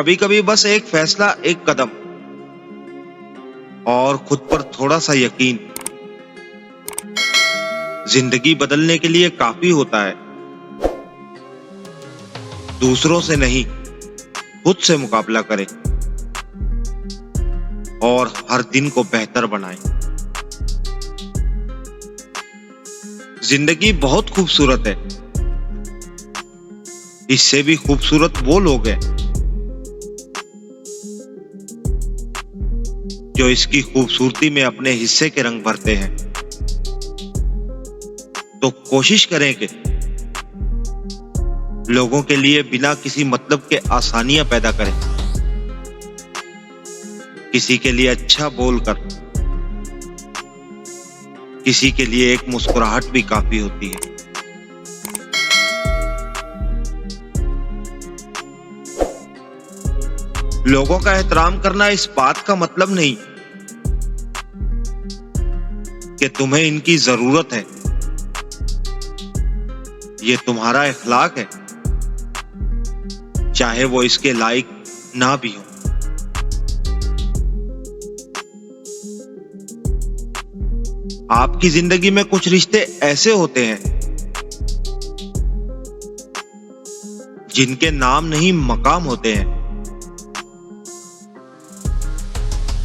कभी कभी बस एक फैसला, एक कदम और खुद पर थोड़ा सा यकीन जिंदगी बदलने के लिए काफी होता है। दूसरों से नहीं, खुद से मुकाबला करें और हर दिन को बेहतर बनाएं। जिंदगी बहुत खूबसूरत है। इससे भी खूबसूरत वो लोग हैं जो इसकी खूबसूरती में अपने हिस्से के रंग भरते हैं। तो कोशिश करें कि लोगों के लिए बिना किसी मतलब के आसानियां पैदा करें। किसी के लिए अच्छा बोलकर किसी के लिए एक मुस्कुराहट भी काफी होती है। लोगों का एहतराम करना इस बात का मतलब नहीं कि तुम्हें इनकी जरूरत है। ये तुम्हारा इखलाक है, चाहे वो इसके लायक ना भी हो। आपकी जिंदगी में कुछ रिश्ते ऐसे होते हैं जिनके नाम नहीं मकाम होते हैं।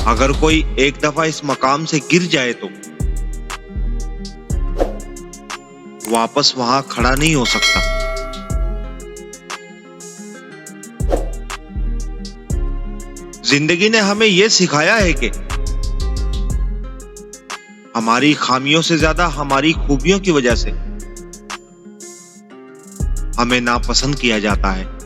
अगर कोई एक दफा इस मकाम से गिर जाए तो वापस वहां खड़ा नहीं हो सकता। जिंदगी ने हमें यह सिखाया है कि हमारी खामियों से ज्यादा हमारी खूबियों की वजह से हमें नापसंद किया जाता है।